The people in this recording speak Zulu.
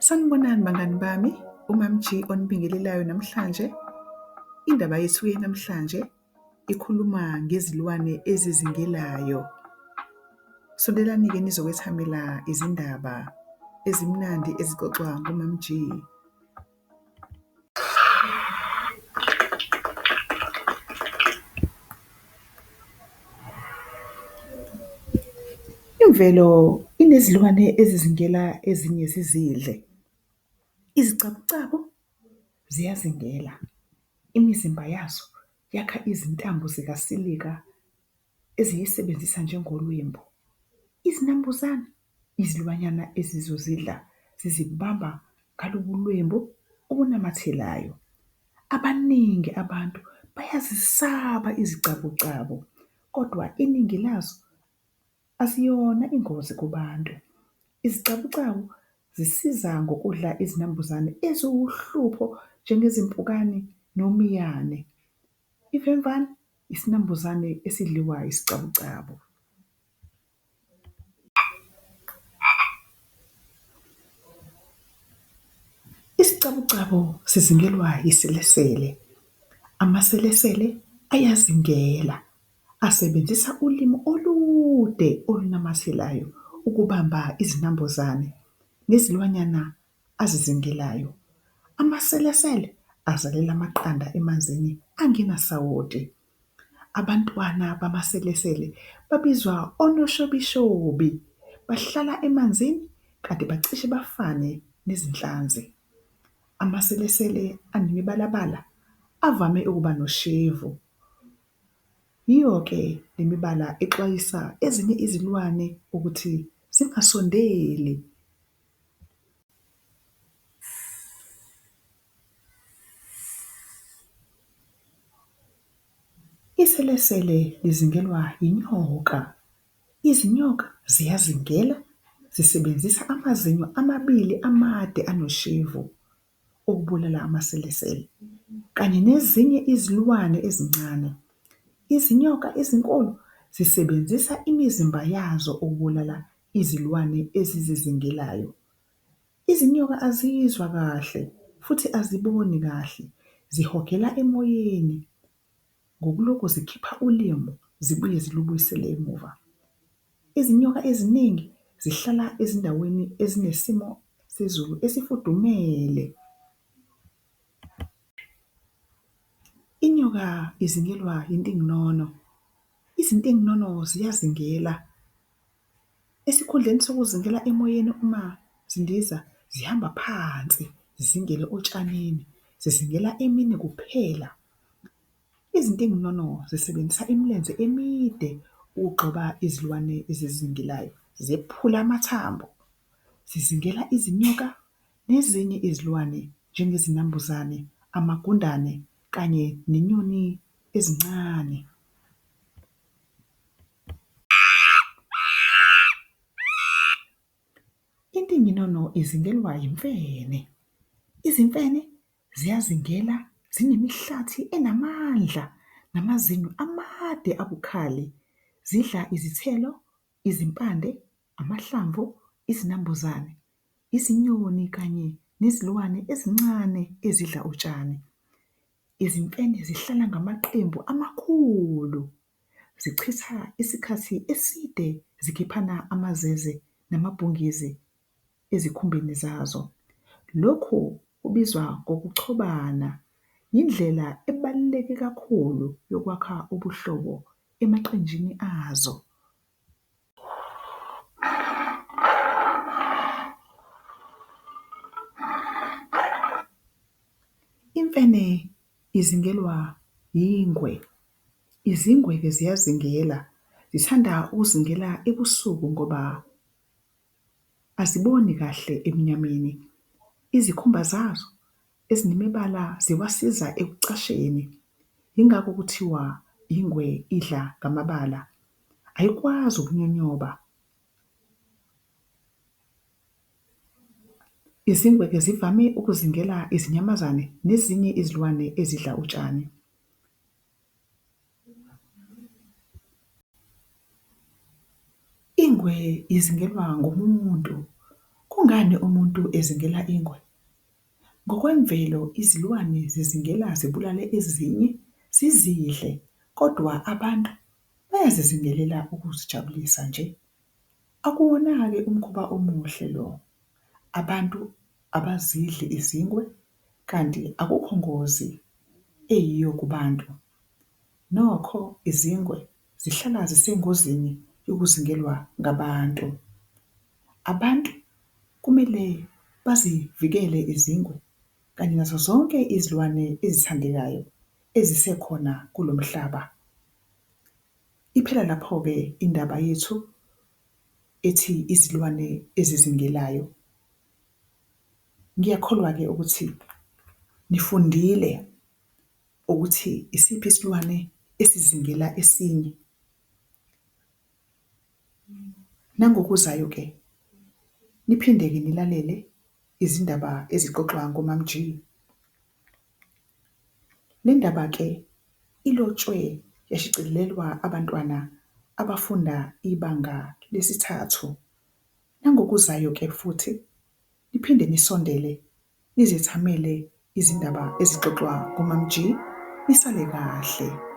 Sanibonani bangani bami, uMam G onibingelelayo namhlanje. Indaba yethu namhlanje ikhuluma ngezilwane ezizingelayo. Sondelani-ke nizokwethamela izindaba ezimnandi ezixoxwa nguMam G. Imvelo inezilwane ezizingela ezinye zizidle. Izicabucabu ziyazingela. Imizimba yazo yakha izintambo zikasilika eziyisebenzisa njengolwembu. Izinambuzane, izilwanyana ezizozidla zizibamba ngalobu lwembu obunamathelayo. Abaningi abantu bayazisaba izicabucabu, kodwa iningi lazo aziyona ingozi kubantu. Izicabucabu zisiza ngokudla izinambuzane eziwuhlupho njengezimpukane nomiyane. Ivemvane isinambuzane esidliwa isicabucabu. Isicabucabu sizingelwa yiselesele. Amaselesele ayazingela, asebenzisa ulimi olude olunamathelayo ukubamba izinambuzane nezilwanyana azizingelayo. Amaselesele azalela amaqanda emanzini angenasawoti. Abantwana bamaselesele babizwa onoshobishobi. Bahlala emanzini kanti bacishe bafane nezinhlanzi. Amaselesele anemibalabala avame ukuba noshevu. Yiyo-ke le mibala exwayisa ezinye izilwane ukuthi zingasondeli. Iselesele lizingelwa inyoka. Izinyoka ziyazingela, zisebenzisa amazinyo amabili amade anoshevu ukubulala amaselesele, kanye nezinye izilwane ezincane. Izinyoka ezinkulu zisebenzisa imizimba yazo ukubulala izilwane ezizizingelayo. Izinyoka azizwa kahle futhi aziboni kahle, zihogela emoyeni. Ngokulokhu zikhipha ulimi zibuye zilubuyisele emuva. Izinyoka eziningi zihlala ezindaweni ezinesimo sezulu esifudumele. Inyoka izingelwa intinginono. Izintinginono ziyazingela. Esikhundleni sokuzingela emoyeni uma zindiza, zihamba phansi, zingele otshanini, zizingela emini kuphela. Izintinginono zisebenzisa imilenze emide ukugxoba izilwane ezizingelayo, zephula amathambo. Zizingela izinyoka nezinye izilwane njengezinambuzane, amagundane kanye nenyoni ezincane. Intinginono izingelwa yimfene. Izimfene ziyazingela zinemihlathi enamandla namazinyo amade abukhali. Zidla izithelo, izimpande, amahlamvu, izinambuzane, izinyoni kanye nezilwane ezincane ezidla utshani. Izimfene zihlala ngamaqembu amakhulu. Zichitha isikhathi eside zikhiphana amazeze namabhungizi ezikhumbeni zazo. Lokhu kubizwa ngokuchobana, yindlela ebaluleke kakhulu yokwakha ubuhlobo emaqenjini azo. Imfene izingelwa yingwe. Izingwe-ke ziyazingela, zithanda ukuzingela ebusuku ngoba aziboni kahle emnyameni. Izikhumba zazo ezinemibala ziwasiza ekucasheni. Yingakho kuthiwa ingwe idla ngamabala, ayikwazi ukunyonyoba. Izingwe-ke zivame ukuzingela izinyamazane nezinye izilwane ezidla utshani. Ingwe izingelwa ngumuntu. Kungani umuntu ezingela ingwe? Ngokwemvelo izilwane zizingela zibulale ezinye zizidle, kodwa abantu bayazizingelela ukuzijabulisa nje. Akuwona-ke umkhuba omuhle lo. Abantu abazidli izingwe kanti akukho ngozi eyiyo kubantu. Nokho izingwe zihlala zisengozini yokuzingelwa ngabantu. Abantu kumele bazivikele izingwe kanye nazo zonke izilwane ezithandekayo ezisekhona kulo mhlaba. Iphela lapho-ke indaba yethu ethi izilwane ezizingelayo. Ngiyakholwa-ke ukuthi nifundile ukuthi isiphi isilwane esizingela esinye. Nangokuzayo-ke niphinde-ke nilalele izindaba ezixoxwa nguMam G. Le ndaba-ke ilotshwe yashicilelwa abantwana abafunda ibanga lesithathu. Nangokuzayo-ke futhi niphinde nisondele nizethamele izindaba ezixoxwa nguMam G, nisale kahle.